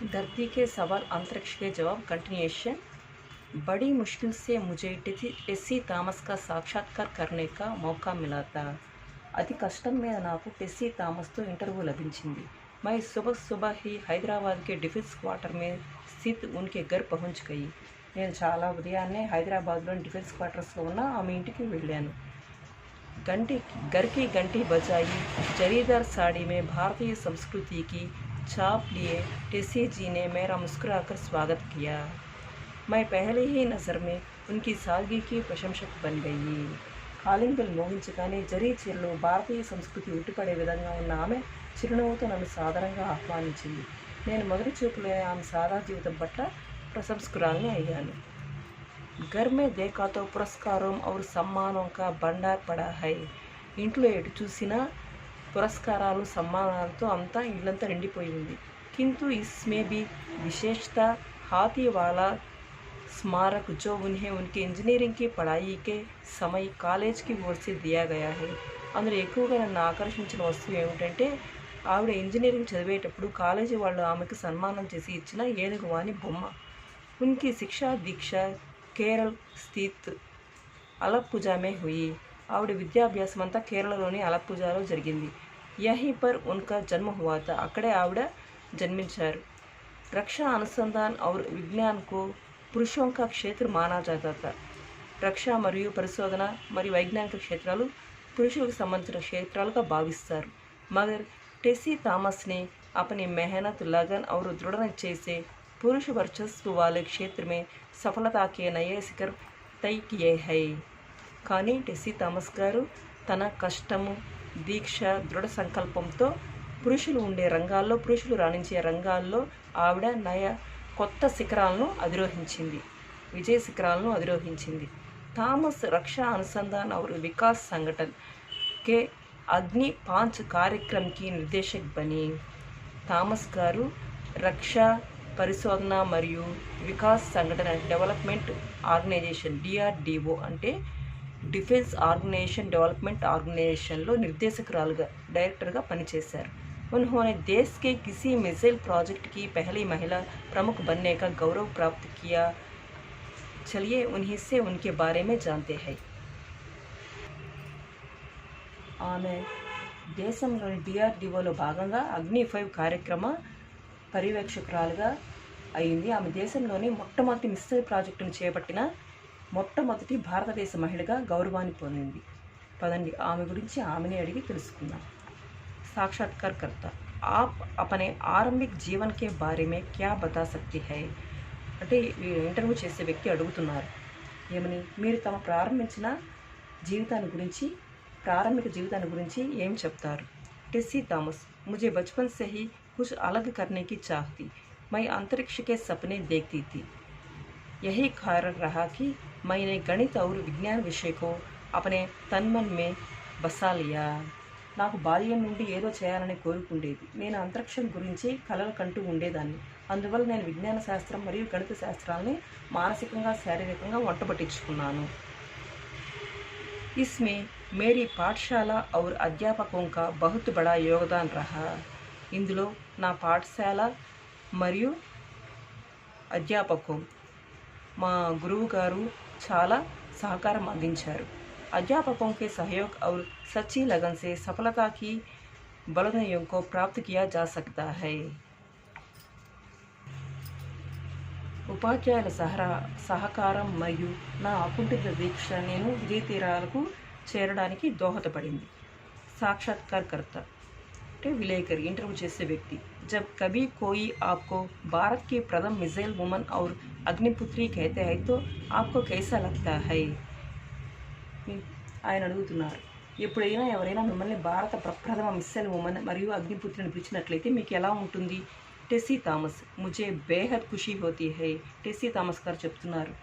धरती के सवाल अंतरिक्ष के जवाब कंटिन्यूएशन। बड़ी मुश्किल से मुझे टेस्सी थॉमस का साक्षात्कार करने का मौका मिला था। अति कष्टम మీద నాకు टेस्सी थॉमसతో इंटरव्यू लभिंచింది। मैं सुबह सुबह ही हैदराबाद के डिफेंस क्वार्टर में स्थित उनके घर पहुंच गई। నేను చాలా ఉదయాన్నే హైదరాబాద్లోని డిఫెన్స్ క్వార్టర్స్లో ఉన్న ఆమె ఇంటికి వెళ్ళాను। घंटी घर की घंटी बजाई। जरीदार साड़ी में भारतीय संस्कृति की छाप लिए टेस्सी जी ने मेरा मुस्कुराकर स्वागत किया। मैं पहले ही नज़र में उनकी सादगी की प्रशंसक बन गई। కాలింగ్ బెల్ మోగించగానే జరీ చీరలో భారతీయ సంస్కృతి ఉట్టిపడే విధంగా ఉన్న ఆమె చిరునవ్వుతో నన్ను సాదరంగా ఆహ్వానించింది। నేను మొదటి చూపులోనే ఆమె సాదా జీవితం పట్ల ప్రశంసకురాల్ని అయ్యాను। घर में देखा तो पुरस्कारों और सम्मानों का भंडार पड़ा है। ఇంట్లో ఎటు చూసినా పురస్కారాలు సమ్మానాలతో అంతా ఇల్లంతా నిండిపోయి ఉంది। किंतु इसमें भी विशेषता हाथी वाला स्मारक जो उन्हें उनके इंजीनियरिंग की पढ़ाई के समय कॉलेज की ओर से दिया गया है। అందులో ఎక్కువగా నన్ను ఆకర్షించిన వస్తువు ఏమిటంటే ఆవిడ ఇంజనీరింగ్ చదివేటప్పుడు కాలేజీ వాళ్ళు ఆమెకు సన్మానం చేసి ఇచ్చిన ఏనుగు వాని బొమ్మ। उनकी शिक्षा दीक्षा केरल स्थित अलप्पुजा में हुई। ఆవిడ విద్యాభ్యాసం అంతా కేరళలోని అలప్పుజాలో జరిగింది। यहीं पर उनका जन्म हुआ था। అక్కడే ఆవిడ జన్మించారు। रक्षा अनुसंधान और विज्ञान को पुरुषों का क्षेत्र माना जाता था। రక్ష మరియు పరిశోధన మరియు వైజ్ఞానిక క్షేత్రాలు పురుషులకు సంబంధించిన క్షేత్రాలుగా భావిస్తారు। मगर टेस्सी थॉमस ने अपनी मेहनत लगन और दृढ़ निश्चय से पुरुष वर्चस्व वाले क्षेत्र में सफलता के नए शिखर तय किए हैं। కానీ టెస్సీ థామస్ గారు తన కష్టము దీక్ష దృఢ సంకల్పంతో పురుషులు ఉండే రంగాల్లో పురుషులు రాణించే రంగాల్లో ఆవిడ కొత్త శిఖరాలను అధిరోహించింది, విజయ శిఖరాలను అధిరోహించింది। థామస్ रक्षा अनुसंधान और विकास संगठन के अग्नि 5 कार्यक्रम की निर्देशक बनी। థామస్ గారు రక్షా పరిశోధన మరియు వికాస్ సంఘటన డెవలప్మెంట్ ఆర్గనైజేషన్ డిఆర్డిఓ అంటే డిఫెన్స్ ఆర్గనైజేషన్ డెవలప్మెంట్ ఆర్గనైజేషన్లో నిర్దేశకురాలుగా డైరెక్టర్గా పనిచేశారు। उन्होंने देश के किसी मिसाइल प्रोजेक्ट की पहली महिला प्रमुख बनने का गौरव प्राप्त किया। चलिए उन्हीं से उनके बारे में जानते हैं। ఆమె దేశంలోని డిఆర్డిఓలో భాగంగా అగ్ని 5 కార్యక్రమ పర్యవేక్షకురాలుగా అయింది। ఆమె దేశంలోని మొట్టమొదటి మిస్సైల్ ప్రాజెక్టును చేపట్టిన మొట్టమొదటి భారతదేశ మహిళగా గౌరవాన్ని పొందింది। పదండి ఆమె గురించి ఆమెనే అడిగి తెలుసుకుందాం। साक्षात्कारकर्ता, आप अपने आरंभिक जीवन के बारे में क्या बता सकते हैं? అంటే ఇంటర్వ్యూ చేసే వ్యక్తి అడుగుతున్నారు ఏమని, మీరు తమ ప్రారంభిక జీవితాన్ని గురించి ఏం చెప్తారు? टेस्सी थॉमस, मुझे बचपन से ही कुछ अलग करने की चाह थी। मैं अंतरिक्ष के सपने देखती थी। यही कारण रहा कि मैंने गणित और विज्ञान विषय को अपने तन मन में बसा लिया। నాకు బాల్యం నుండి ఏదో చేయాలని కోరుకుండేది। నేను అంతరిక్షం గురించి కలలు కంటూ ఉండేదాన్ని। అందువల్ల నేను విజ్ఞాన శాస్త్రం మరియు గణిత శాస్త్రాలని మానసికంగా శారీరకంగా వంటబట్టించుకున్నాను। इसमें मेरी पाठशाला और अध्यापकों का बहुत बड़ा योगदान रहा। ఇందులో నా పాఠశాల మరియు అధ్యాపకం మా గురువు గారు చాలా సహకారం అందించారు। अध्यापकों के सहयोग और सच्ची लगन से सफलता की बुलंदियों को प्राप्त किया जा सकता है। ఉపాధ్యాయుల సహకారం మరియు నా అకుంఠిత దీక్ష నేను విజయ తీరాలకు చేరడానికి దోహదపడింది। साक्षात्कारकर्ता అంటే విలేకరి, ఇంటర్వ్యూ చేసే వ్యక్తి। जब कभी कोई आपको भारत की प्रथम मिसाइल वुमन और अग्निपुत्री कहते हैं तो आपको कैसा लगता है? ఆయన అడుగుతున్నారు, ఎప్పుడైనా ఎవరైనా మిమ్మల్ని భారత ప్రప్రథమ మిస్సైల్ ఉమెన్ మరియు అగ్నిపుత్రిని పిలిచినట్లయితే మీకు ఎలా ఉంటుంది? टेस्सी थॉमस, मुझे बेहद खुशी होती है। टेस्सी థామస్ గారు చెప్తున్నారు,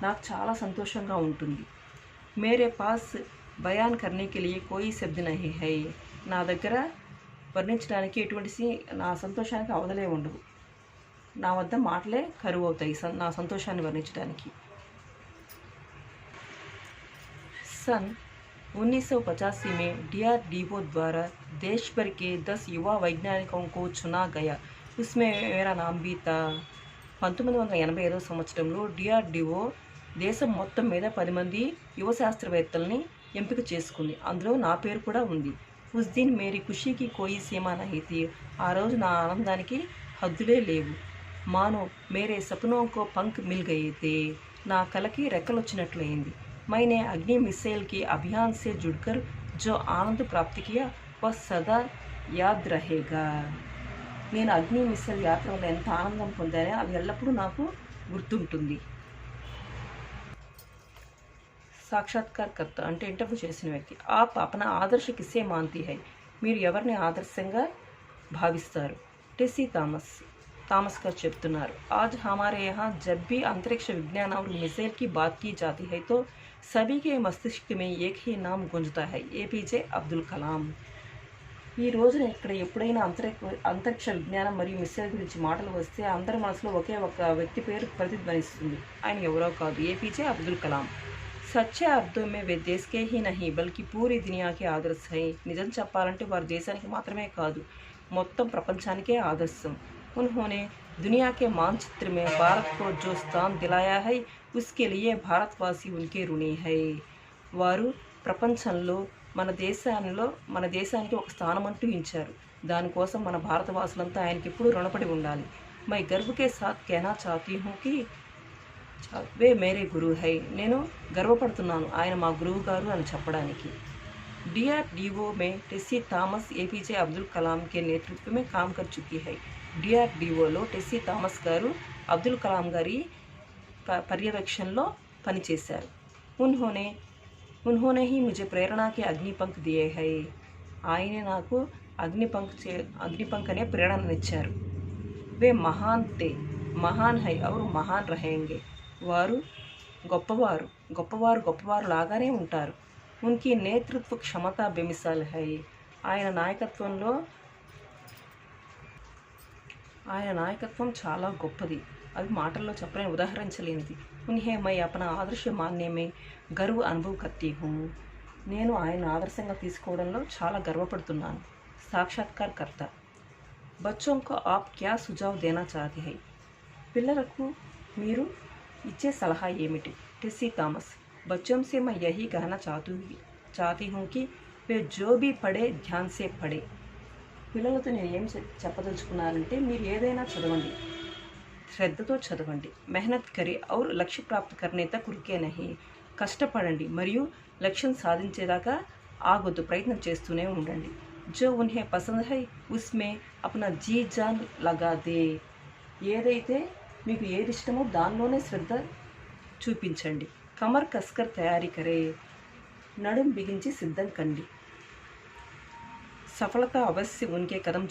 నాకు చాలా సంతోషంగా ఉంటుంది। मेरे पास बयान करने के लिए कोई शब्द नहीं है। నా దగ్గర వర్ణించడానికి ఎటువంటి నా సంతోషానికి అవధలే ఉండవు। నా వద్ద మాటలే కరువు అవుతాయి నా సంతోషాన్ని వర్ణించడానికి। सन 1985 में डीआरडीओ द्वारा देश भर के 10 युवा वैज्ञानिकों को चुना गया ఉస్మే మేరా నామ్ బీ తా. 1985 సంవత్సరంలో డిఆర్డిఓ దేశం మొత్తం మీద 10 మంది యువ శాస్త్రవేత్తల్ని ఎంపిక చేసుకుంది. అందులో నా పేరు కూడా ఉంది. ఉస్ దిన్ మేరీ ఖుషీకి కోయి సీమా నహీ థీ. ఆ రోజు నా ఆనందానికి హద్దులే లేవు. మానో మేరే సపనోं को पंख मिल गए थे. నా కలకి రెక్కలొచ్చినట్లయింది. मैंने अग्नि मिसाइल के अभियान से जुड़कर जो आनंद प्राप्त किया वह सदा याद रहेगा. నేను అగ్ని మిస్సైల్ యాత్ర వల్ల ఎంత ఆనందం పొందానో అది ఎల్లప్పుడూ నాకు గుర్తుంటుంది. సాక్షాత్కారకర్త అంటే ఇంటర్వ్యూ చేసిన వ్యక్తి. ఆప్ అపనా ఆదర్శ కిస్సే మాన్తీ హై. మీరు ఎవరిని ఆదర్శంగా భావిస్తారు? టెస్సీ థామస్ గారు చెప్తున్నారు. आज हमारे यहाँ जब भी अंतरिक्ष विज्ञान और मिसाइल की बात की जाती है तो सभी के मस्तिष्क में एक ही नाम गूंजता है, एपीजे అబ్దుల్ కలాం. ఈ రోజున ఇక్కడ ఎప్పుడైనా అంతరిక్ష విజ్ఞానం మరియు మిసైల్ గురించి మాటలు వస్తే అందరి మనసులో ఒకే ఒక వ్యక్తి పేరు ప్రతిధ్వనిస్తుంది. ఆయన ఎవరో కాదు, ఏపీజే అబ్దుల్ కలాం. సచ్చే అర్థం మే వే దేశకే హీ నహీ బల్కి పూరీ దునియాకే ఆదర్శ హై. నిజం చెప్పాలంటే వారు దేశానికి మాత్రమే కాదు, మొత్తం ప్రపంచానికే ఆదర్శం. उन्होंने दुनिया के मानचित्र में भारत को जो स्थान दिलाया है उसके लिए भारतवासी उनके ऋणी है. వారు ప్రపంచంలో మన దేశానికి ఒక స్థానం అంటూ ఇచ్చారు. దానికోసం మన భారతవాసులంతా ఆయనకి ఎప్పుడూ రుణపడి ఉండాలి. मैं गर्व के साथ कहना चाहती हूँ कि वे मेरे गुरु है. నేను గర్వపడుతున్నాను ఆయన మా గురువు గారు అని చెప్పడానికి. डीआरडीओ में टेस्सी थॉमस एपीजे अब्दुल कलाम के नेतृत्व में काम कर चुकी है. డిఆర్డిఓలో టెస్సీ థామస్ గారు అబ్దుల్ కలాం గారి పర్యవేక్షణలో పనిచేశారు. उन्होंने ही मुझे प्रेरणा के अग्निपंख दिए है. ఆయనే నాకు అగ్నిపంఖ్ అనే ప్రేరణనిచ్చారు. వే మహాన్ హై और महान रहेंगे. వారు గొప్పవారు లాగానే ఉంటారు. ఉన్కి నేతృత్వ క్షమత బేమిసాల్ హై. ఆయన నాయకత్వం చాలా గొప్పది, అది మాటల్లో చెప్పలేని ఉదాహరించలేనిది. ఉన్హే మై అపనా ఆదర్శ మాన్యమే గర్వ్ అనుభవ్ కర్తీ హూ. నేను ఆయన ఆదర్శంగా తీసుకోవడంలో చాలా గర్వపడుతున్నాను. సాక్షాత్కారకర్త. బచ్చోं को आप क्या सुझाव देना चाहते हैं. పిల్లలకు మీరు ఇచ్చే సలహా ఏమిటి? టెస్సీ థామస్. बच्चों से मैं यही कहना चाहती हूँ कि वे जो भी पढ़े ध्यान से पढ़े. పిల్లలతో నేను ఏం చెప్పదలుచుకున్నానంటే మీరు ఏదైనా చదవండి, శ్రద్ధతో చదవండి. మెహనత్ కరే ఔర్ లక్ష్య ప్రాప్త కర్నే తక్ రుకే నహీ. కష్టపడండి మరియు లక్ష్యం సాధించేదాకా ఆగొద్దు, ప్రయత్నం చేస్తూనే ఉండండి. జో ఉన్హే పసంద్ హై ఉస్మే అప్నా జీ జాన్ లగా దే. ఏదైతే మీకు ఏది ఇష్టమో దానిలోనే శ్రద్ధ చూపించండి. కమర్ కస్కర్ తయారీ కరే. నడుం బిగించి సిద్ధం కండి. సఫలత అవశ్య ఉన్కే కదం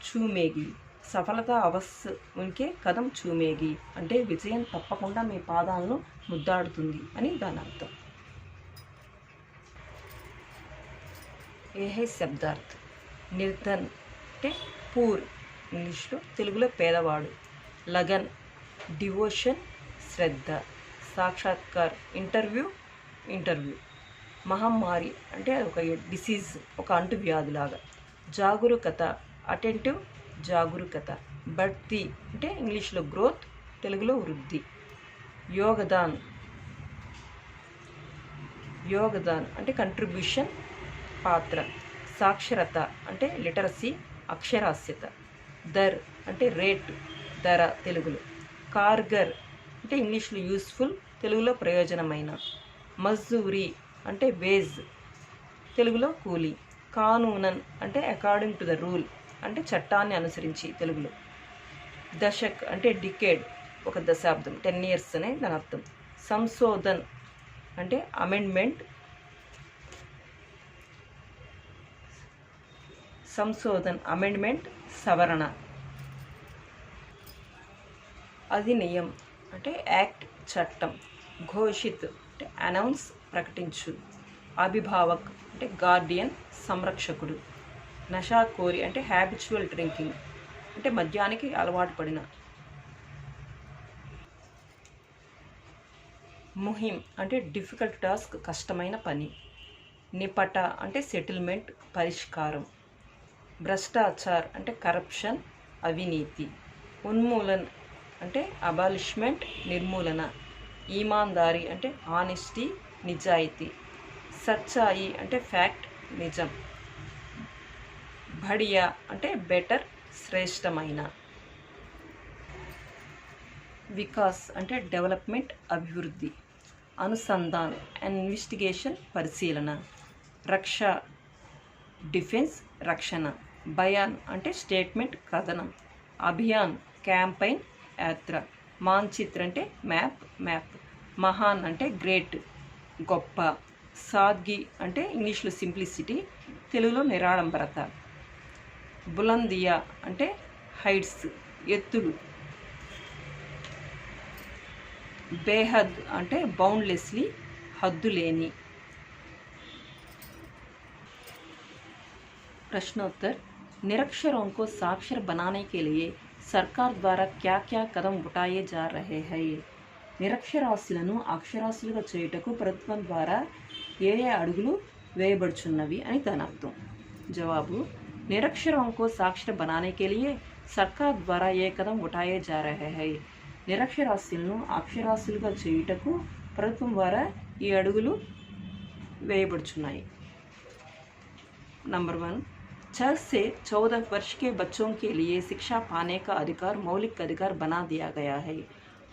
చూమేగి. సఫలత అవశ్య ఉన్కే కదం చూమేగి అంటే విజయం తప్పకుండా మీ పాదాలను ముద్దాడుతుంది అని దాని అర్థం. ఏహే శబ్దార్థ్. నిర్ధన్ అంటే పూర్ ఇంగ్లీష్లో, తెలుగులో పేదవాడు. లగన్ డివోషన్ శ్రద్ధ. సాక్షాత్కార్ ఇంటర్వ్యూ. మహమ్మారి అంటే అది ఒక డిసీజ్, ఒక అంటువ్యాధిలాగా. జాగరూకత అటెంటివ్ జాగరూకత. బడ్తి అంటే ఇంగ్లీష్లో గ్రోత్, తెలుగులో వృద్ధి. యోగదాన్ అంటే కంట్రిబ్యూషన్, పాత్ర. సాక్షరత అంటే లిటరసీ, అక్షరాస్యత. దర్ అంటే రేట్, ధర తెలుగులో. కార్గర్ అంటే ఇంగ్లీష్లో యూస్ఫుల్, తెలుగులో ప్రయోజనమైన. మజ్దూరీ అంటే వేజ్, తెలుగులో కూలీ. కానూనన్ అంటే అకార్డింగ్ టు ద రూల్ అంటే చట్టాన్ని అనుసరించి, తెలుగులో. దశక్ అంటే డికేడ్, ఒక దశాబ్దం, 10 years అనే దాని అర్థం. సంశోధన్ అంటే అమెండ్మెంట్. సవరణ. అధినియం అంటే యాక్ట్, చట్టం. ఘోషిత్ అంటే అనౌన్స్, ప్రకటించు. అభిభావక్ అంటే గార్డియన్, సంరక్షకుడు. నషాకోరి అంటే హ్యాబిచువల్ డ్రింకింగ్ అంటే మద్యానికి అలవాటు పడిన. ముహిం అంటే డిఫికల్ట్ టాస్క్, కష్టమైన పని. నిపట అంటే సెటిల్మెంట్, పరిష్కారం. భ్రష్టాచార్ అంటే కరప్షన్, అవినీతి. ఉన్మూలన్ అంటే అబాలిష్మెంట్, నిర్మూలన. ఈమాన్దారీ అంటే ఆనెస్టీ, నిజాయితీ. సచ్చాయి అంటే ఫ్యాక్ట్, నిజం. బడియా అంటే బెటర్, శ్రేష్టమైన. వికాస్ అంటే డెవలప్మెంట్, అభివృద్ధి. అనుసంధాన్ అండ్ ఇన్వెస్టిగేషన్, పరిశీలన. రక్ష డిఫెన్స్, రక్షణ. బయాన్ అంటే స్టేట్మెంట్, కథనం. అభియాన్ క్యాంపైన్, యాత్ర. మాన్చిత్ర అంటే మ్యాప్. మహాన్ అంటే గ్రేట్, గొప్ప. సాద్గి అంటే ఇంగ్లీష్లో సింప్లిసిటీ, తెలుగులో నిరాడంబరత. బులందియా అంటే హైట్స్, ఎత్తులు. బేహద్ అంటే బౌండ్లెస్లీ, హద్దులేని. प्रश्नोत्तर। निरक्षरों को साक्षर बनाने के लिए सरकार द्वारा क्या क्या कदम उठाए जा रहे हैं? నిరక్షరాస్యులను అక్షరాస్యులుగా చేయుటకు ప్రభుత్వం ద్వారా ఏ ఏ అడుగులు వేయబడుచున్నవి అని దాని అర్థం. జవాబు, నిరక్షरों को साक्षर बनाने के लिए सरकार द्वारा ये कदम उठाए जा रहे हैं. నిరక్షరాస్యులను అక్షరాస్యులుగా చేయుటకు ప్రభుత్వం ద్వారా ఈ అడుగులు వేయబడుచున్నాయి. नंबर 1, 6 से 14 वर्ष के बच्चों के लिए शिक्षा पाने का अधिकार मौलिक अधिकार बना दिया गया है.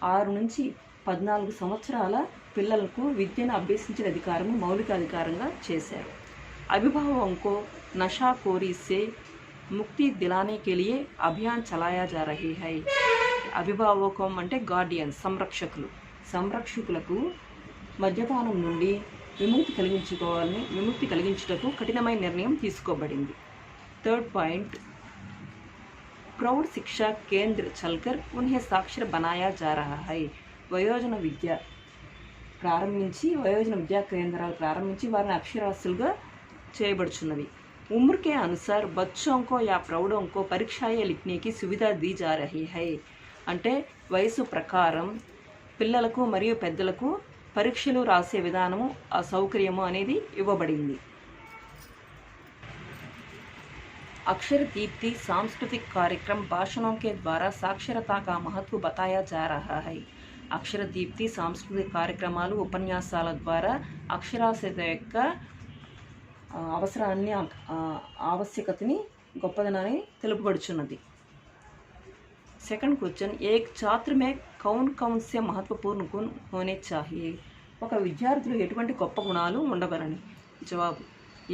6 నుంచి 14 సంవత్సరాల పిల్లలకు విద్యను అభ్యసించిన అధికారం మౌలిక అధికారంగా చేశారు. अभिभावकों को नशाखोरी से मुक्ति दिलाने के लिए अभियान चलाया जा रही है. అభిభావకం అంటే గార్డియన్, సంరక్షకులకు మద్యపానం నుండి విముక్తి కలిగించుటకు కఠినమైన నిర్ణయం తీసుకోబడింది. 3rd పాయింట్, प्रौढ़ शिक्षा केंद्र चलकर उन्हें साक्षर बनाया जा रहा है. వయోజన విద్యా కేంద్రాలు ప్రారంభించి వారిని అక్షరాస్యులుగా చేయబడుచున్నవి. उम्र के अनुसार बच्चों को या प्रौढ़ों को परीक्षाएं लिखने की सुविधा दी जा रही है. అంటే వయసు ప్రకారం పిల్లలకు మరియు పెద్దలకు పరీక్షలు రాసే విధానము, ఆ సౌకర్యము అనేది ఇవ్వబడింది. अक्षर दीप्ति सांस्कृतिक कार्यक्रम भाषणों के द्वारा साक्षरता का महत्व बताया जा रहा है. అక్షర దీప్తి సాంస్కృతిక కార్యక్రమాలు, ఉపన్యాసాల ద్వారా అక్షరాస్యత యొక్క అవసరాన్ని, ఆవశ్యకతని, గొప్పదనాన్ని తెలుపబడుచున్నది. 2nd क्वेश्चन, एक छात्र में कौन कौन से महत्वपूर्ण गुण होने चाहिए? ఒక విద్యార్థిలో ఎటువంటి గొప్ప గుణాలు ఉండవలని. జవాబు,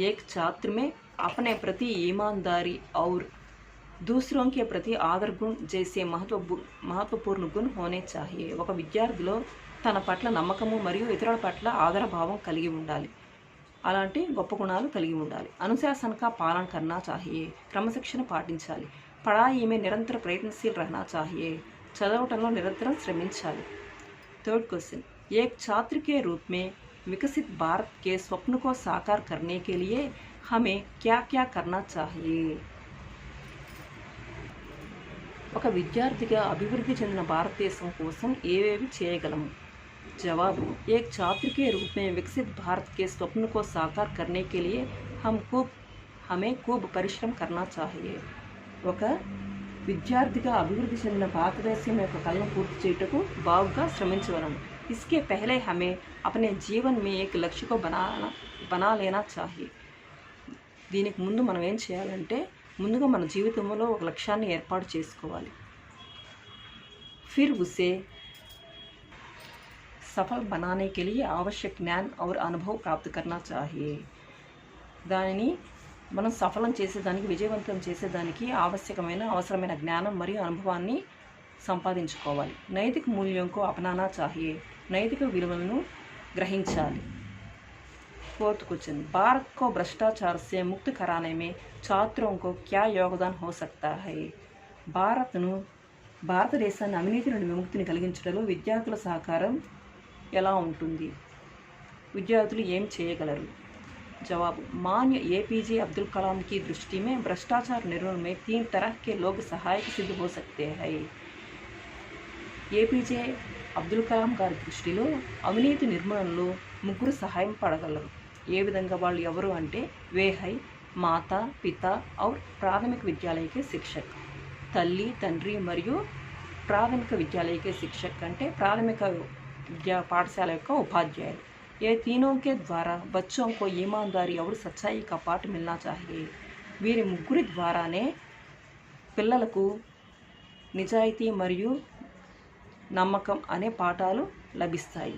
एक छात्र में अपने प्रति ईमानदारी और दूसरों के प्रति आदर गुण जैसे महत्वपूर्ण गुण होने चाहिए. ఒక విద్యార్థిలో తన పట్ల నమ్మకము మరియు ఇతరుల పట్ల ఆదరభావం కలిగి ఉండాలి. అలాంటి గొప్ప గుణాలు కలిగి ఉండాలి. अनुशासन का पालन करना चाहिए. క్రమశిక్షణ పాటించాలి. पढ़ाई में निरंतर प्रयत्नशील रहना चाहिए. చదవటంలో నిరంతరం శ్రమించాలి. 3rd क्वेश्चन, एक छात्र के रूप में विकसित भारत के स्वप्न को साकार करने के लिए हमें क्या क्या करना चाहिए? ఒక విద్యార్థిగా అభివృద్ధి చెందిన భారతదేశం కోసం ఏవేవి చేయగలము? जवाब, एक छात्र के रूप में विकसित भारत के स्वप्न को साकार करने के लिए हमें खूब परिश्रम करना चाहिए. ఒక విద్యార్థిగా అభివృద్ధి చెందిన భారతదేశం యొక్క కళను పూర్తి చేయుటకు బాగుగా శ్రమించవలను. इसके पहले हमें अपने जीवन में एक लक्ष्य को बना लेना चाहिए. దీనికి ముందు మనం ఏం చేయాలంటే, ముందుగా మన జీవితంలో ఒక లక్ష్యాన్ని ఏర్పాటు చేసుకోవాలి. फिर उसे सफल बनाने के लिए आवश्यक ज्ञान और अनुभव प्राप्त करना चाहिए. దానిని మనం సఫలం చేసేదానికి, విజయవంతం చేసేదానికి అవసరమైన జ్ఞానం మరియు అనుభవాన్ని సంపాదించుకోవాలి. నైతిక మూల్యంకు అపనానా చాహియే. నైతిక విలువలను గ్రహించాలి. 4th क्वेश्चन, भारत को भ्रष्टाचार से मुक्त कराने में छात्रों को क्या योगदान हो सकता है? భారతదేశాన్ని అవినీతి నుండి విముక్తిని కలిగించడంలో విద్యార్థుల సహకారం ఎలా ఉంటుంది? విద్యార్థులు ఏం చేయగలరు? जवाब, मान्य APJ अब्दुल कलाम की दृष्टि में भ्रष्टाचार निर्मूलन में 3 तरह के लोग सहायक सिद्ध हो सकते हैं. APJ అబ్దుల్ కలాం గారి దృష్టిలో అవినీతి నిర్మూలనలో 3 సహాయం పడగలరు. ఏ విధంగా వాళ్ళు ఎవరు అంటే, వే హై, మాతా పిత और ప్రాథమిక విద్యాలయ के शिक्षक తల్లి తండ్రి మరియు ప్రాథమిక విద్యాలయ के शिक्षक అంటే ప్రాథమిక విద్యా పాఠశాల యొక్క ఉపాధ్యాయులు ये तीनों के द्वारा बच्चों को ईमानदारी और सच्चाई का पाठ मिलना चाहिए వీరి ముగ్గురి ద్వారానే పిల్లలకు నిజాయితీ మరియు नम्मकम अने पाठालु लभिस्ताई।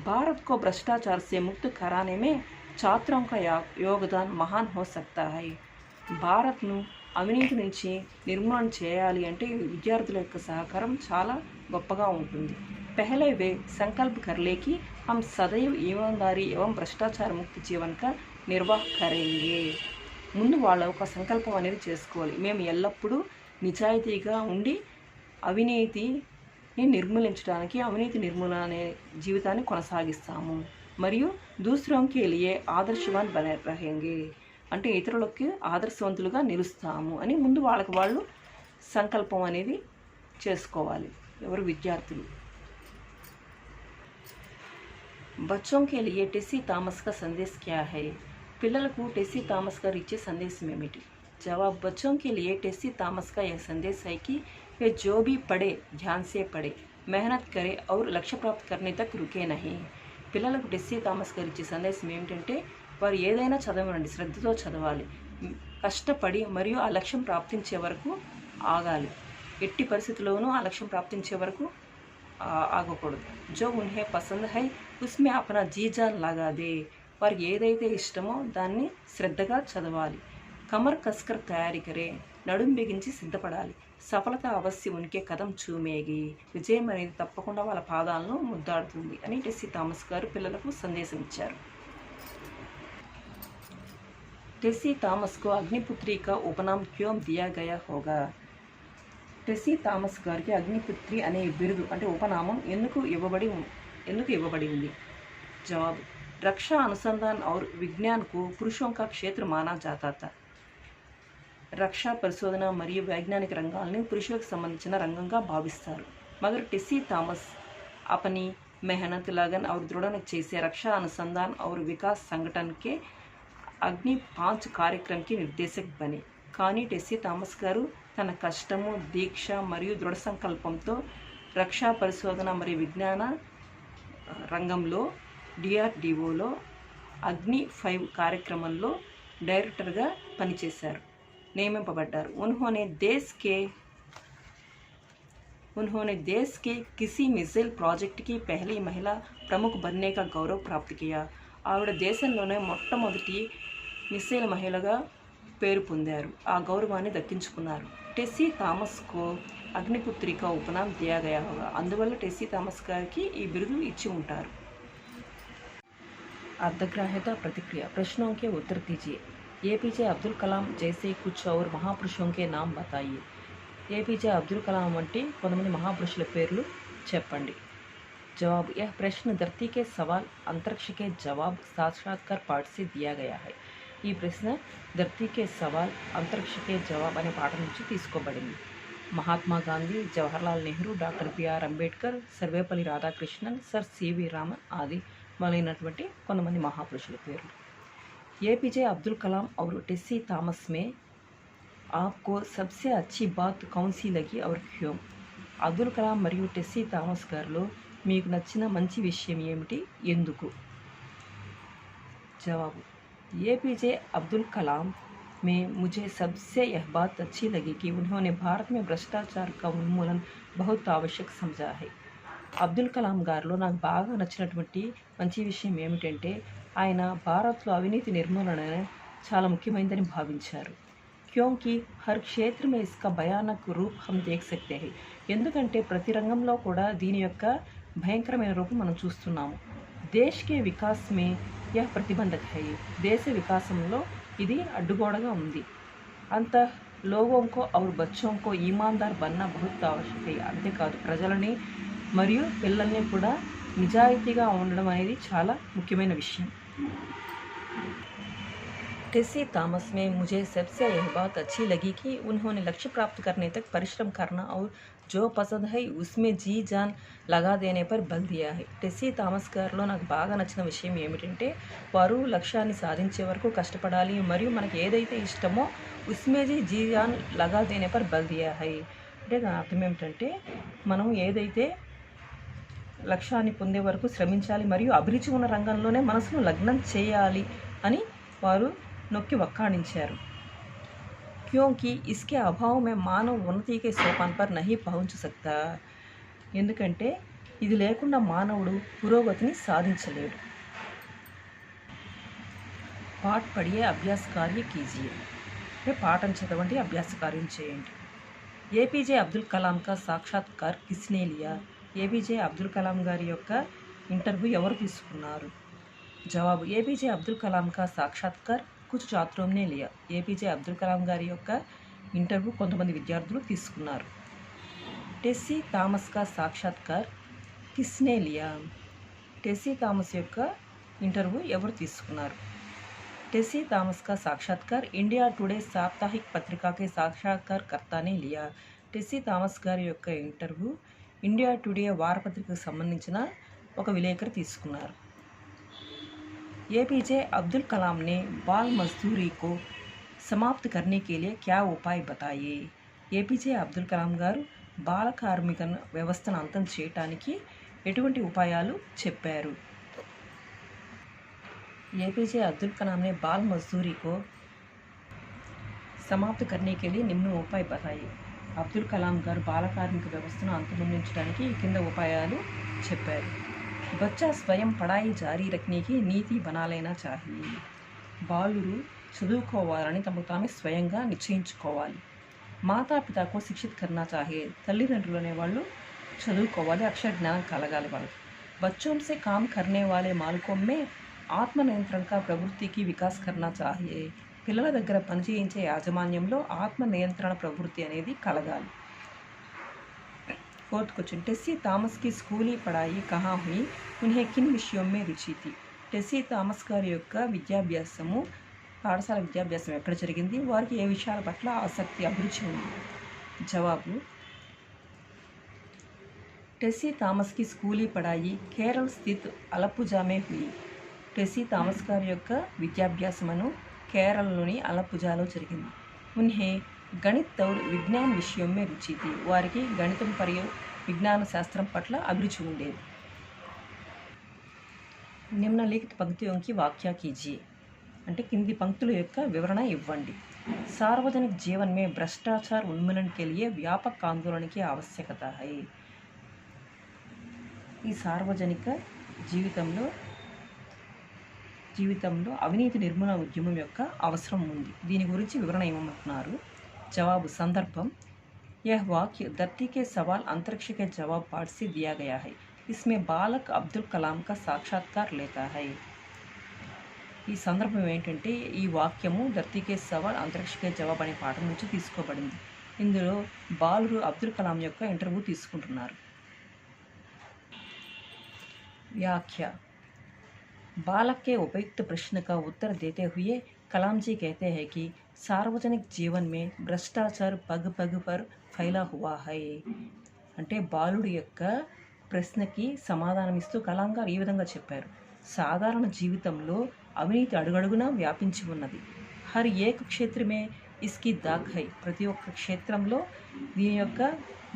भारत को भ्रष्टाचार से मुक्त कराने में छात्रों का योगदान महान हो सकता है। भारत नु అవినీతి నుంచి నిర్మూలన చేయాలి అంటే విద్యార్థుల యొక్క సహకారం చాలా గొప్పగా ఉంటుంది। पहले वे संकल्प कर ले कि हम सदैव ईमानदारी एवं भ्रष्टाचार मुक्त जीवन का निर्वाह करेंगे। ముందు వాళ్ళ ఒక సంకల్పం అనేది చేసుకోవాలి, మేము ఎల్లప్పుడూ నిజాయితీగా ఉండి అవినీతిని నిర్మూలించడానికి అవినీతి నిర్మూలన అనే జీవితాన్ని కొనసాగిస్తాము మరియు दूसरों के लिए आदर्शवान बने रहेंगे అంటే ఇతరులకు ఆదర్శవంతులుగా నిలుస్తాము అని ముందు వాళ్ళకి వాళ్ళు సంకల్పం అనేది చేసుకోవాలి ఎవరు విద్యార్థులు। बच्चों के लिए टेसी थॉमस का संदेश क्या है? పిల్లలకు टेसी थॉमस का ఇచ్చే సందేశం ఏమిటి? जवाब बच्चों के लिए टेसी थॉमस का यह संदेश है कि वे जो भी पढ़े ध्यान से पढ़े, मेहनत करे और लक्ष्य प्राप्त करने तक रुके नहीं। పిల్లలకు टेसी थॉमस గారు ఇచ్చే సందేశం ఏమిటంటే వారు ఏదైనా చదవండి, శ్రద్ధతో చదవాలి, కష్టపడి మరియు ఆ లక్ష్యం ప్రాప్తించే వరకు ఆగాలి, ఎట్టి పరిస్థితుల్లోనూ ఆ లక్ష్యం ప్రాప్తించే వరకు ఆగకూడదు। जो उन्हें पसंद है उसमें अपना जी जान लगा दे, వారికి ఏదైతే ఇష్టమో దాన్ని శ్రద్ధగా చదవాలి। కమర్ కస్కర్ తయారీ కరే, నడుం బిగించి సిద్ధపడాలి। సఫలత అవశ్యం ఉనికే కదం చూమేగి, విజయం అనేది తప్పకుండా వాళ్ళ పాదాలను ముద్దాడుతుంది అని టెస్సీ థామస్ గారు పిల్లలకు సందేశం ఇచ్చారు। टेसी थॉमस को अग्निपुत्री का उपनाम क्यों दिया गया होगा? टेसी थॉमस గారికి అగ్నిపుత్రి అనే బిరుదు అంటే ఉపనామం ఎందుకు ఇవ్వబడి ఉంది? जवाब रक्षा अनुसंधान और विज्ञान को पुरुषों का क्षेत्र माना जाता था। రక్షా పరిశోధన మరియు వైజ్ఞానిక రంగాలను పురుషులకు సంబంధించిన రంగంగా భావిస్తారు। मगर टेसी थॉमस अपनी मेहनत लगन और दृढ़ निश्चय से रक्षा अनुसंधान और विकास संगठन के అగ్ని 5 కార్యక్రమం కి నిర్దేశక్ బనే। కానీ టెస్సీ థామస్ గారు తన కష్టము, దీక్ష మరియు దృఢ సంకల్పంతో రక్షా పరిశోధన మరియు విజ్ఞాన రంగంలో డిఆర్డిఓలో అగ్ని 5 కార్యక్రమంలో డైరెక్టర్గా పనిచేశారు, నియమింపబడ్డారు। उन्होंने देश के किसी मिसाइल प्रोजेक्ट की पहली महिला प्रमुख बनने का गौरव प्राप्त किया। ఆవిడ దేశంలోనే మొట్టమొదటి మిసైల్ మహిళగా పేరు పొందారు, ఆ గౌరవాన్ని దక్కించుకున్నారు। టెస్సీ థామస్ కో అగ్నిపుత్రి का उपनाम दिया गया होगा, అందువల్ల టెస్సీ థామస్ గారికి ఈ బిరుదు ఇచ్చి ఉంటారు। अर्धग्राह्यता प्रतिक्रिया, प्रश्नों के उत्तर दीजिए। एपीजे अब्दुल कलाम जैसे कुछ और महापुरुषों के नाम बताइए। एपीजे अब्दुल कलाम వంటి కొంతమంది మహాపురుషుల పేర్లు చెప్పండి। जवाब यह प्रश्न धरती के सवाल अंतरिक्ष के जवाब साक्षात्कार पाठ से दिया गया है। ఈ ప్రశ్న ధర్తీ కే సవాల్ అంతరిక్ష కే జవాబ్ అనే పాఠం నుంచి తీసుకోబడింది। Mahatma Gandhi, Jawaharlal Nehru, doctor B R Ambedkar, Sarvepalli Radhakrishnan, sir C V Raman ఆది మొదలైనటువంటి కొంతమంది మహాపురుషుల పేర్లు। ఏపీజే అబ్దుల్ కలాం और टेसी थॉमस में आपको सबसे अच्छी बात कौन सी लगी और क्यों? అబ్దుల్ కలాం మరియు టెస్సీ థామస్ గారిలో మీకు నచ్చిన మంచి విషయం ఏమిటి, ఎందుకు? जवाब एपीजे अब्दुल कलाम में मुझे सबसे यह बात अच्छी लगी कि उन्होंने भारत में भ्रष्टाचार का उन्मूलन बहुत आवश्यक समझा है। అబ్దుల్ కలాం గారిలో నాకు బాగా నచ్చినటువంటి మంచి విషయం ఏమిటంటే ఆయన భారత్లో అవినీతి నిర్మూలన చాలా ముఖ్యమైనదని భావించారు। क्योंकि हर क्षेत्र में इसका भयानक रूप हम देख सकते हैं, ఎందుకంటే ప్రతి రంగంలో కూడా దీని యొక్క భయంకరమైన రూపం మనం చూస్తున్నాము। దేశ్ కే వికాస్ మే యహ్ ప్రతిబంధక హై, దేశ వికాసంలో ఇది అడ్డుగోడగా ఉంది। అంత లోగోं को और बच्चों को ईमानदार बनना बहुत आवश्यक है, అంతేకాదు ప్రజలని మరియు పిల్లల్ని కూడా నిజాయితీగా ఉండడం అనేది చాలా ముఖ్యమైన విషయం। टेसी थॉमस में मुझे सबसे यह बात अच्छी लगी कि उन्होंने लक्ष्य प्राप्त करने तक परिश्रम करना और जो पसंद है उसमें जी जान लगा देने पर బల్ दिया है. టెస్సీ థామస్ గారిలో నాకు బాగా నచ్చిన విషయం ఏమిటంటే వారు లక్ష్యాన్ని సాధించే వరకు కష్టపడాలి మరియు మనకి ఏదైతే ఇష్టమో ఉస్మే జీ జాన్ లగా దేనే పర్ బల్ దియా హై. అంటే దాని అర్థం ఏమిటంటే మనం ఏదైతే లక్ష్యాన్ని పొందే వరకు శ్రమించాలి మరియు అభిరుచి ఉన్న రంగంలోనే మనసును లగ్నం చేయాలి అని వారు నొక్కి వక్కాణించారు. क्योंकि इसके अभाव में मानव ఉన్నతి के सोपान पर नहीं पहुंच सकता. ఎందుకంటే ఇది లేకుండా మానవుడు పురోగతిని సాధించలేడు. పాఠ పढ़िए अभ्यास कार्य कीजिए. అంటే పాఠం చదవండి అభ్యాస కార్యం చేయండి. ఏపీజే అబ్దుల్ కలాం కా సాక్షాత్కార్ కిస్నే లియా. ఏపీజే అబ్దుల్ కలాం గారి యొక్క ఇంటర్వ్యూ ఎవరు తీసుకున్నారు? జవాబు ఏపీజే అబ్దుల్ కలాం కా సాక్షాత్కార్ कुछ छात्रों ने लिया. ఏపీజే అబ్దుల్ కలాం గారి యొక్క ఇంటర్వ్యూ కొంతమంది విద్యార్థులు తీసుకున్నారు. టెస్సీ థామస్ కా సాక్షాత్కార్ కిస్నే లియా. టెస్సీ థామస్ యొక్క ఇంటర్వ్యూ ఎవరు తీసుకున్నారు? టెస్సీ థామస్ కా సాక్షాత్కార్ ఇండియా టుడే సాప్తాహిక్ పత్రికా కే సాక్షాత్కార్కర్తా నే లియా. టెస్సీ థామస్ గారి యొక్క ఇంటర్వ్యూ ఇండియా టుడే వారపత్రికకు సంబంధించిన ఒక విలేకరి తీసుకున్నారు. एपीजे अब्दुल कलाम ने बाल मजदूरी को समाप्त करने के लिए क्या उपाय बताए. ఏపీజే అబ్దుల్ కలాం గారు బాల కార్మిక వ్యవస్థను అంతం చేయడానికి ఎటువంటి ఉపాయాలు చెప్పారు? ఏపీజే అబ్దుల్ కలాం ने बाल मजदूरी को समाप्त करने के लिए निम्न उपाय बताए. అబ్దుల్ కలాం గారు బాల కార్మిక వ్యవస్థను అంతమొందించడానికి ఈ కింద ఉపాయాలు చెప్పారు. बच्चा स्वयं पढ़ाई जारी रखने की नीति बना लेना चाहिए. బాలురు చదువుకోవాలని తమకు తామే స్వయంగా నిశ్చయించుకోవాలి. మాతాపితకు శిక్షిత్ కర్నా చాహియే. తల్లిదండ్రులు అనేవాళ్ళు చదువుకోవాలి, అక్షర జ్ఞానం కలగాలి వాళ్ళకి. बच्चों से काम करने वाले मालिकों में ఆత్మ నియంత్రణ का प्रवृत्ति की विकास करना चाहिए. పిల్లల దగ్గర పనిచేయించే యాజమాన్యంలో ఆత్మ నియంత్రణ ప్రవృత్తి అనేది కలగాలి. फोर्थ क्वेश्चन टेस्सी थॉमस की स्कूली पढ़ाई कहाँ हुई, उन्हें किन विषयों में रुचि थी. టెస్సీ థామస్ గారి యొక్క విద్యాభ్యాసము పాఠశాల విద్యాభ్యాసం ఎక్కడ జరిగింది, వారికి ఏ విషయాల పట్ల ఆసక్తి అభిరుచి ఉంది? జవాబు टेस्सी थॉमस की स्कूली पढ़ाई केरल स्थित अलपुजा में हुई. టెస్సీ థామస్ గారి యొక్క విద్యాభ్యాసమును కేరళలోని అలపుజాలో జరిగింది. उन्हें గణిత్ और విజ్ఞాన్ విషయం మే రుచి थी. వారికి గణితం మరియు విజ్ఞాన శాస్త్రం పట్ల అభిరుచి ఉండేది. నిమ్నలిఖిత పంక్తియోంకి వాక్య కీజియే. అంటే కింది పంక్తుల యొక్క వివరణ ఇవ్వండి. సార్వజనిక జీవన్ మే భ్రష్టాచార ఉన్మూలన के लिए వ్యాపక ఆందోళన की आवश्यकता है. ఈ సార్వజనిక జీవితంలో అవినీతి నిర్మూలన ఉద్యమం యొక్క అవసరం ఉంది. దీని గురించి వివరణ ఇవ్వమంటున్నారు. जवाब संदर्भम यह वाक्य धरती के सवाल अंतरिक्ष के जवाब पाठ से दिया गया है. इसमें बालक अब्दुल कलाम का साक्षात्कार लेता है. ఈ సందర్భం ఏంటంటే ఈ వాక్యము ధర్తీకే సవాల్ అంతరిక్షకే జవాబ్ అనే పాఠం నుంచి తీసుకోబడింది. ఇందులో బాలురు అబ్దుల్ కలాం యొక్క ఇంటర్వ్యూ తీసుకుంటున్నారు. व्याख्या बालक के उपयुक्त प्रश्न का उत्तर देते हुए कलाम जी कहते हैं कि सार्वजनिक जीवन में भ्रष्टाचार पग पग पर फैला हुआ है. అంటే బాలుడి యొక్క ప్రశ్నకి సమాధానం ఇస్తూ కలాం గారు ఈ విధంగా చెప్పారు. సాధారణ జీవితంలో అవినీతి అడుగడుగునా వ్యాపించి ఉన్నది. హర్ ఏక్ క్షేత్రమే ఇస్కి దాగ్ హై. ప్రతి ఒక్క క్షేత్రంలో దీని యొక్క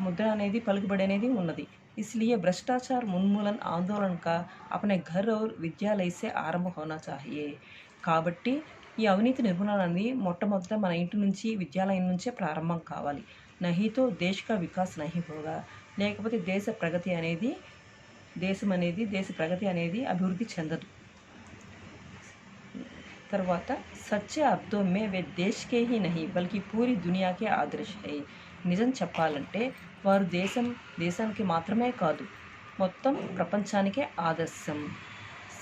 ముద్ర అనేది పలుకుబడి అనేది ఉన్నది. इसलिए भ्रष्टाचार उन्मूलन आंदोलन का अपने घर और विद्यालय से आरंभ होना चाहिए. కాబట్టి ఈ అవినీతి నిర్మూలన అనేది మొట్టమొదట మన ఇంటి నుంచి విద్యాలయం నుంచే ప్రారంభం కావాలి. नहीं तो देश का विकास नहीं होगा. లేకపోతే దేశ ప్రగతి అనేది అభివృద్ధి చెందదు. తర్వాత సच्चे अर्थों में वे देश के ही नहीं बल्कि पूरी दुनिया के आदर्श है. నిజం చెప్పాలంటే వారు దేశానికి మాత్రమే కాదు మొత్తం ప్రపంచానికే ఆదర్శం.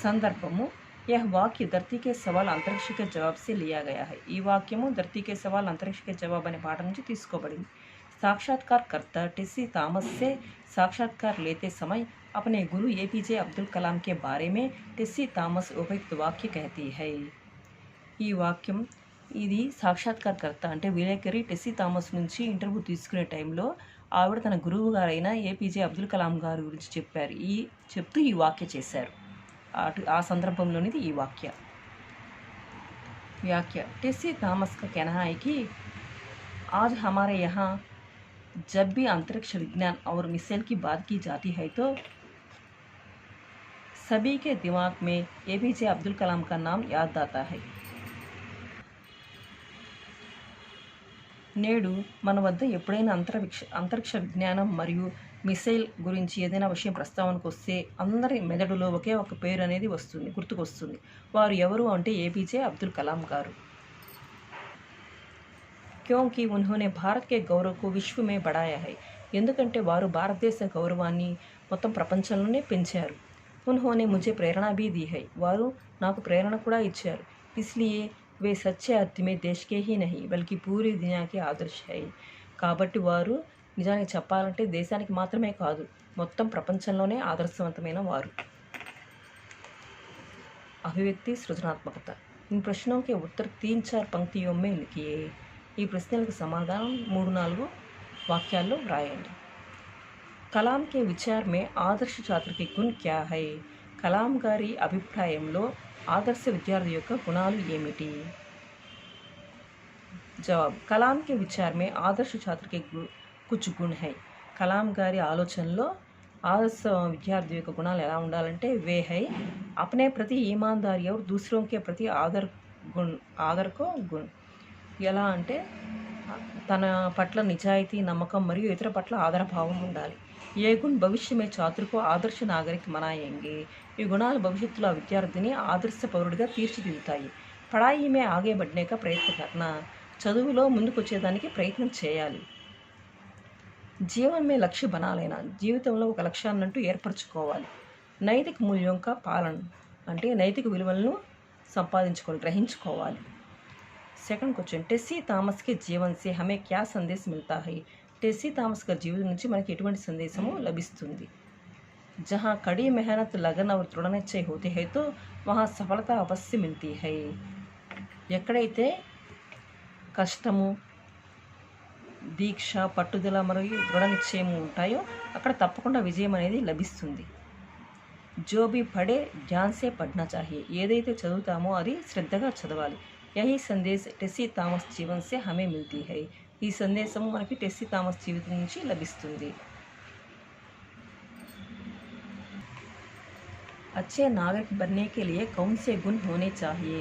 సందర్భము यह वाक्य धरती के सवाल अंतरिक्ष के जवाब से लिया गया है. ఈ వాక్యము धरती के सवाल अंतरिक्ष के जवाब అనే పాఠం నుంచి తీసుకోబడింది. साक्षात्कारकर्ता टेस्सी थॉमस से साक्षात्कार लेते समय अपने गुरु एपीजे अब्दुल कलाम के बारे में टेस्सी थॉमस उपयुक्त वाक्य कहती है. ఈ వాక్యం ఇది సాక్షాత్కారకర్త అంటే విలేకరి టెస్సీ థామస్ నుంచి ఇంటర్వ్యూ తీసుకునే టైంలో ఆవిడ తన గురువు గారైన ఏపీజే అబ్దుల్ కలాం గారి గురించి చెప్పారు. చెప్తూ ఈ వాక్య చేశారు. ఆ సందర్భంలోనిది ఈ व्याख्या टेस्सी थॉमस का कहना है कि आज हमारे यहाँ जब भी अंतरिक्ष विज्ञान और मिसाइल की बात की जाती है तो सभी के दिमाग में एपीजे अब्दुल कलाम का नाम याद आता है. నేడు మన వద్ద ఎప్పుడైనా అంతరిక్ష విజ్ఞానం మరియు మిసైల్ గురించి ఏదైనా విషయం ప్రస్తావనకు వస్తే అందరి మెదడులో ఒకే ఒక పేరు అనేది గుర్తుకొస్తుంది. వారు ఎవరు అంటే ఏపీజే అబ్దుల్ కలాం గారు. క్యోంకి ఉన్హోనే భారత్ కే గౌరవ్ కు విశ్వ మే బడాయా హై. ఎందుకంటే వారు భారతదేశ గౌరవాన్ని మొత్తం ప్రపంచంలోనే పెంచారు. ఉన్హోనే ముझे ప్రేరణ भी दी है. వారు నాకు ప్రేరణ కూడా ఇచ్చారు. इसलिए वे सच्चे अर्थ में देश के ही नहीं बल्कि पूरी दुनिया के आदर्श है. కాబట్టి వారు నిజానికి చెప్పాలంటే దేశానికి మాత్రమే కాదు మొత్తం ప్రపంచంలోనే ఆదర్శవంతమైన వారు. అభివ్యక్తి సృజనాత్మకత. इन प्रश्नों के उत्तर 3-4 पंक्तियों में लिखिए. ఈ ప్రశ్నలకు సమాధానం 3-4 వాక్యాల్లో వ్రాయండి. కలాం కే విచార్ మే ఆదర్శ ఛాత్ర కే గుణ క్యా హై. కలాం గారి అభిప్రాయంలో आदर्श विद्यार्थी యొక్క గుణాలు ఏమిటి? జవాబు కలాం కే విచార్ మే ఆదర్శ ఛాత్ర కే కుछ గుణ హై. కలాం గారి ఆలోచనలో ఆదర్శ విద్యార్థి యొక్క గుణాలు ఎలా ఉండాలంటే వే హై अपने प्रति ईमानदारी और दूसरों के प्रति आदर को गुण. ఎలా అంటే తన పట్ల నిజాయితీ, నమ్మకం మరియు ఇతర పట్ల ఆదరభావం ఉండాలి. ఏ గుణ భవిష్య మే ఛాత్ర को ఆదర్శ నాగరిక్ बनाएंगे. ఈ గుణాలు భవిష్యత్తులో ఆ విద్యార్థిని ఆదర్శ పౌరుడిగా తీర్చిదిద్దుతాయి. పడాయి మే ఆగే బడ్నే కా ప్రయత్న కర్నా. చదువులో ముందుకొచ్చేదానికి ప్రయత్నం చేయాలి. జీవన్ మే లక్ష్య బనాలేనా. జీవితంలో ఒక లక్ష్యాన్నంటూ ఏర్పరచుకోవాలి. నైతిక మూల్యం కా పాలన అంటే నైతిక విలువలను సంపాదించుకోవాలి, గ్రహించుకోవాలి. సెకండ్ క్వశ్చన్ టెస్సీ థామస్ కే జీవన్ సే హమే క్యా సందేశ్ మిల్తా హై. టెస్సీ థామస్ గారి జీవితం నుంచి మనకి ఎటువంటి సందేశము లభిస్తుంది? जहाँ कड़ी मेहनत लगन और दृढ़ निश्चय होते हैं तो वहाँ सफलता अवश्य मिलती है. ఎక్కడైతే కష్టము, దీక్ష, పట్టుదల మరియు దృఢ నిశ్చయం ఉంటాయో అక్కడ తప్పకుండా విజయం అనేది లభిస్తుంది. जो भी पढ़े ध्यान से पढ़ना चाहिए. ఏదైతే చదువుతామో అది శ్రద్ధగా చదవాలి. यही संदेश टेस्सी थॉमस जीवन से हमें मिलती है. ఈ సందేశము మనకి టెస్సీ థామస్ జీవితం నుంచి లభిస్తుంది. अच्छे नागरिक बनने के लिए कौन से गुण होने चाहिए.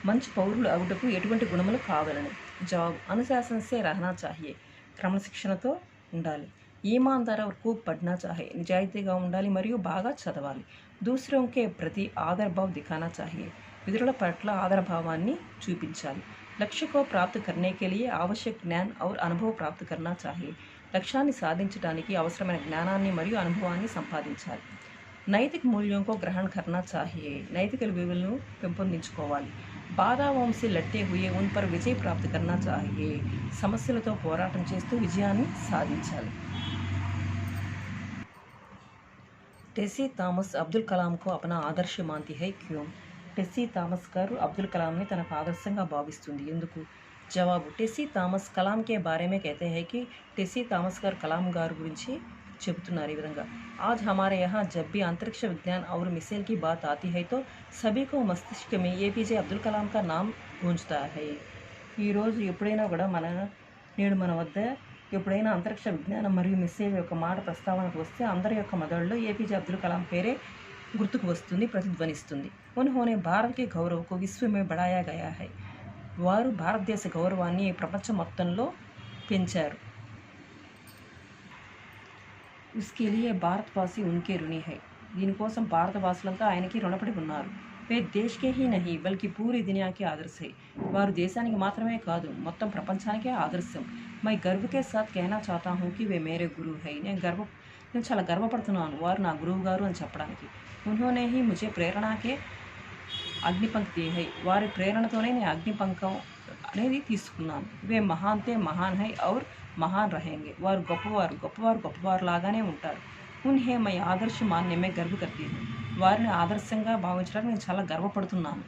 మంచి పౌరులు అవుటకు ఎటువంటి గుణములు కావాలని? జవాబు అనుశాసన సే రహనా చాహియే. క్రమశిక్షణతో ఉండాలి. ఈమాన్దార్ और खूब पढ़ना चाहिए. నిజాయితీగా ఉండాలి మరియు బాగా చదవాలి. दूसरों के प्रति आदर भाव दिखाना चाहिए. ఇతరుల పట్ల ఆదరభావాన్ని చూపించాలి. लक्ष्य को प्राप्त करने के लिए आवश्यक ज्ञान और अनुभव प्राप्त करना चाहिए. లక్ష్యాన్ని సాధించడానికి అవసరమైన జ్ఞానాన్ని మరియు అనుభవాన్ని సంపాదించాలి. నైతిక మూల్యం को ग्रहण करना चाहिए. నైతిక విలువలను పెంపొందించుకోవాలి. బాధాओं से लड़ते हुए उन पर विजय प्राप्त करना चाहिए. సమస్యలతో పోరాటం చేస్తూ విజయాన్ని సాధించాలి. टेस्सी थॉमस अब्दुल कलाम को अपना आदर्श मानती है क्यों. టెస్సీ థామస్ గారు అబ్దుల్ కలాంని తనకు ఆదర్శంగా భావిస్తుంది. ఎందుకు? జవాబు టెస్సీ థామస్ కలాం కే బారే మే కహతే హై కి టెస్సీ థామస్ గారు కలాం గారి గురించి చెబుతున్నారు ఈ విధంగా. आज हमारे यहाँ जब भी अंतरिक्ष विज्ञान और मिसाइल की बात आती है तो सभी को मस्तिष्क में एपीजे अब्दुल कलाम का नाम गूंजता है. ఈరోజు ఎప్పుడైనా కూడా నేడు మన వద్ద ఎప్పుడైనా అంతరిక్ష విజ్ఞానం మరియు మిసైల్ యొక్క మాట ప్రస్తావనకు వస్తే అందరి యొక్క మెదడులో ఏపీజే అబ్దుల్ కలాం పేరే గుర్తుకు వస్తుంది, ప్రతిధ్వనిస్తుంది. उन्होंने भारत के गौरव को विश्व में बढ़ाया गया है. వారు భారతదేశ గౌరవాన్ని ప్రపంచం మొత్తంలో పెంచారు. उसके लिए भारतवासी उनके ऋणी है. దీనికోసం భారతవాసులంతా ఆయనకి రుణపడి ఉన్నారు. वे देश के ही नहीं बल्कि पूरी दुनिया के आदर्श है. వారు దేశానికి మాత్రమే కాదు మొత్తం ప్రపంచానికే ఆదర్శం. मैं गर्व के साथ कहना चाहता हूँ कि वे मेरे गुरु है. నేను చాలా గర్వపడుతున్నాను వారు నా గురువు గారు అని చెప్పడానికి. उन्होंने ही मुझे प्रेरणा के అగ్నిపంక్ दी है. వారి ప్రేరణతోనే నేను అగ్నిపంకం అనేది తీసుకున్నాను. వే మహాన్తే మహాన్ హై ఔర్ మహాన్ రహేంగే. వారు గొప్పవారు లాగానే ఉంటారు. ఉన్హే మై ఆదర్శ మాన్యమే గర్వ కర్తీ హై. వారిని ఆదర్శంగా భావించడానికి నేను చాలా గర్వపడుతున్నాను.